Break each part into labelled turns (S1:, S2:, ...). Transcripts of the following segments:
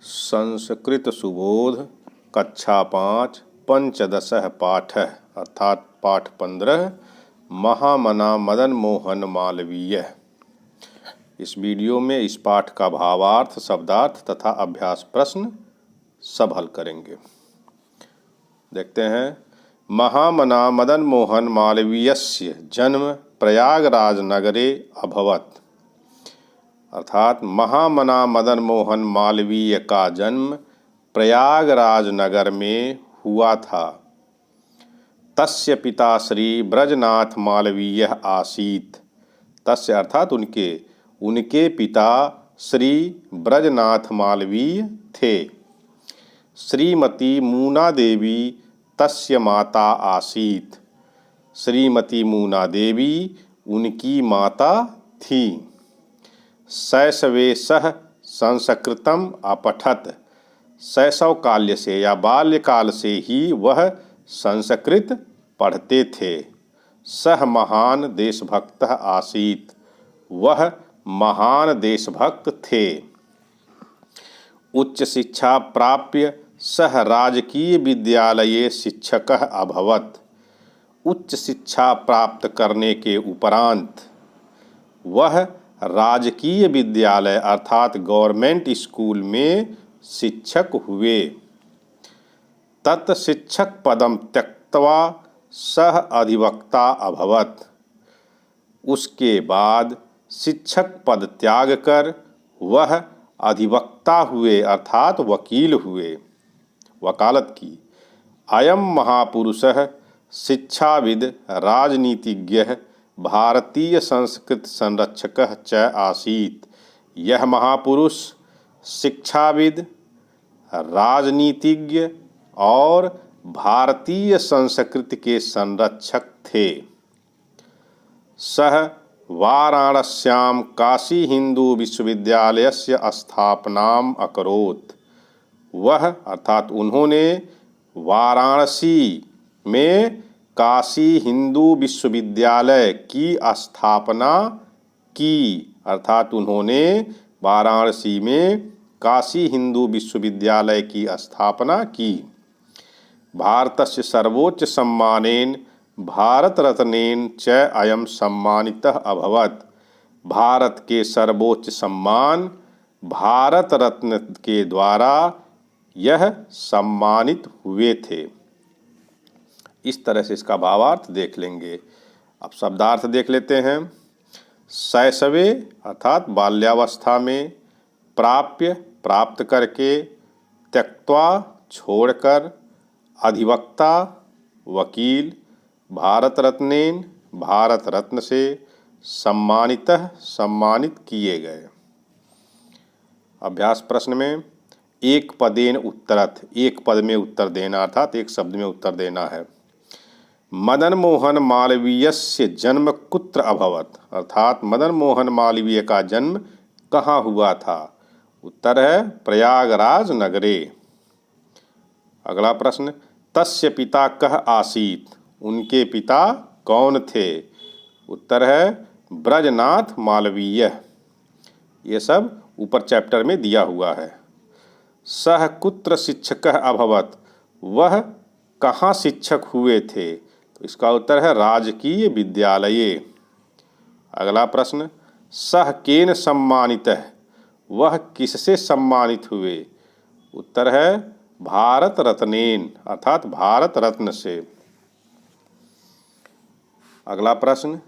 S1: संस्कृत सुबोध कक्षा 5 पंचदशः पाठः अर्थात पाठ 15 महामना मदन मोहन मालवीय। इस वीडियो में इस पाठ का भावार्थ, शब्दार्थ तथा अभ्यास प्रश्न सब हल करेंगे। देखते हैं। महामना मदन मोहन मालवीयस्य जन्म प्रयागराज नगरे अभवत्। अर्थात महामना मदन मोहन मालवीय का जन्म प्रयागराज नगर में हुआ था। तस्य पिता श्री ब्रजनाथ मालवीय आसीत्। तस्य अर्थात उनके पिता श्री ब्रजनाथ मालवीय थे। श्रीमती मूना देवी तस्य माता आसीत्। श्रीमती मूना देवी उनकी माता थी। शैशवे सह संस्कृतम अपठत। शैशव काल्य से या बाल्यकाल से ही वह संस्कृत पढ़ते थे। सह महान देशभक्त आसीत्। वह महान देशभक्त थे। उच्च शिक्षा प्राप्य सह राजकीय विद्यालये शिक्षकः अभवत्। उच्च शिक्षा प्राप्त करने के उपरांत वह राजकीय विद्यालय अर्थात गवर्नमेंट स्कूल में शिक्षक हुए। तत् शिक्षक पदम त्यक्त्वा सह अधिवक्ता अभवत्। उसके बाद शिक्षक पद त्याग कर वह अधिवक्ता हुए अर्थात वकील हुए, वकालत की। अयम महापुरुषः शिक्षाविद राजनीतिज्ञः भारतीय संस्कृत संरक्षकः च आसीत्। यह महापुरुष शिक्षाविद, राजनीतिज्ञ और भारतीय संस्कृति के संरक्षक थे। सह वाराणस्यां काशी हिंदू विश्वविद्यालयस्य स्थापनाम अकरोत्। वह अर्थात उन्होंने वाराणसी में काशी हिंदू विश्वविद्यालय की स्थापना की। अर्थात उन्होंने वाराणसी में काशी हिंदू विश्वविद्यालय की स्थापना की। भारतस्य सर्वोच्च सम्मानेन भारत रत्नेन च अयं सम्मानितः अभवत्। भारत के सर्वोच्च सम्मान भारत रत्न के द्वारा यह सम्मानित हुए थे। इस तरह से इसका भावार्थ देख लेंगे। अब शब्दार्थ देख लेते हैं। शैशवे अर्थात बाल्यावस्था में, प्राप्य प्राप्त करके, त्यक्त्वा छोड़कर, अधिवक्ता वकील, भारत रत्नेन भारत रत्न से, सम्मानितः सम्मानित किए गए। अभ्यास प्रश्न में एक पदेन उत्तरत, एक पद में उत्तर देना अर्थात एक शब्द में उत्तर देना है। मदन मोहन मालवीयस्य जन्म कुत्र अभवत्। अर्थात मदन मोहन मालवीय का जन्म कहाँ हुआ था। उत्तर है प्रयागराज नगरे। अगला प्रश्न। तस्य पिता कः आसीत्। उनके पिता कौन थे। उत्तर है ब्रजनाथ मालवीय। ये सब ऊपर चैप्टर में दिया हुआ है। सह कुत्र शिक्षकः अभवत्। वह कहाँ शिक्षक हुए थे। तो इसका उत्तर है राजकीय विद्यालये। अगला प्रश्न। सह केन सम्मानितः। वह किससे सम्मानित हुए। उत्तर है भारत रत्नेन अर्थात भारत रत्न से। अगला प्रश्न।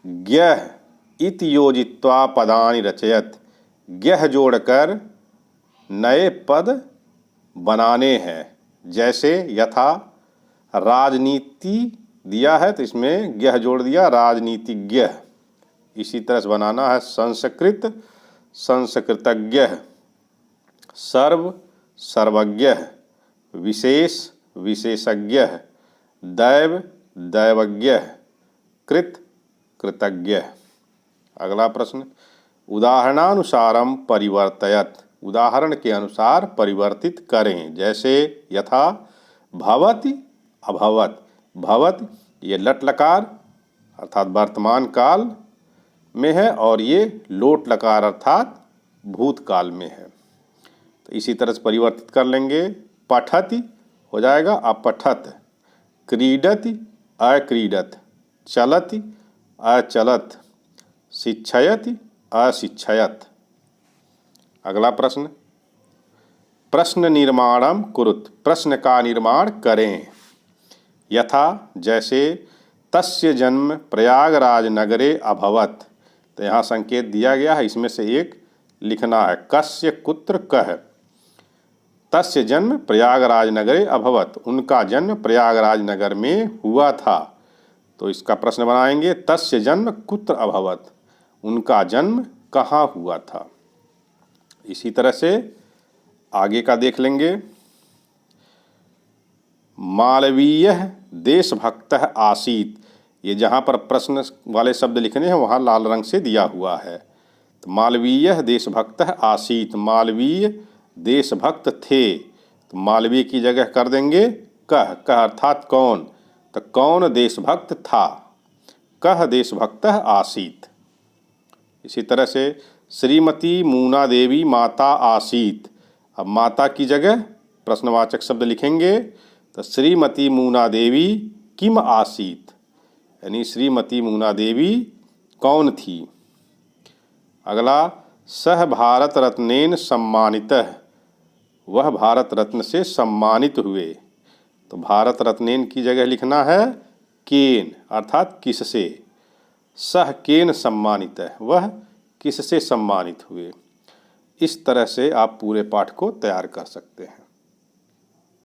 S1: ज्ञः इति योजित्वा पदानि रचयत्। ज्ञः जोड़कर नए पद बनाने हैं। जैसे यथा राजनीति दिया है तो इसमें ज्ञः जोड़ दिया राजनीतिज्ञ। इसी तरह से बनाना है संस्कृत संस्कृतज्ञ, सर्व सर्वज्ञ, विशेष विशेषज्ञ, दैव दैवज्ञ, कृत कृतज्ञ। अगला प्रश्न। उदाहरणानुसारम परिवर्तयत। उदाहरण के अनुसार परिवर्तित करें। जैसे यथा भवति अभवत। भवत ये लट लकार अर्थात वर्तमान काल में है और ये लोट लकार अर्थात भूतकाल में है। तो इसी तरह से परिवर्तित कर लेंगे। पठति हो जाएगा अपठत, क्रीडति अक्रीडत, चलति अचलत, शिक्षयति अशिक्षयत। अगला प्रश्न, प्रश्न निर्माणम कुरुत, प्रश्न का निर्माण करें। यथा जैसे, तस्य जन्म प्रयागराज नगरे अभवत, तो यहाँ संकेत दिया गया है, इसमें से एक लिखना है। कस्य कुत्र कह, तस्य जन्म प्रयागराज नगरे अभवत, उनका जन्म प्रयागराज नगर में हुआ था। तो इसका प्रश्न बनाएंगे, तस्य जन्म कुत्र अभवत, उनका जन्म कहाँ हुआ था। इसी तरह से आगे का देख लेंगे। मालवीय देशभक्त आसीत, ये जहाँ पर प्रश्न वाले शब्द लिखने हैं वहाँ लाल रंग से दिया हुआ है। तो मालवीय देशभक्त आसीत, मालवीय देशभक्त थे, तो मालवीय की जगह कर देंगे कह, कह अर्थात कौन, तो कौन देशभक्त था, कह देशभक्त आसीत। इसी तरह से श्रीमती मूना देवी माता आसीत, अब माता की जगह प्रश्नवाचक शब्द लिखेंगे, तो श्रीमती मूना देवी किम आसीत, यानी श्रीमती मूना देवी कौन थी। अगला, सह भारत रत्नेन सम्मानितः, वह भारत रत्न से सम्मानित हुए, तो भारत रत्नेन की जगह लिखना है केन अर्थात किससे, सह केन सम्मानितः, वह किससे सम्मानित हुए। इस तरह से आप पूरे पाठ को तैयार कर सकते हैं।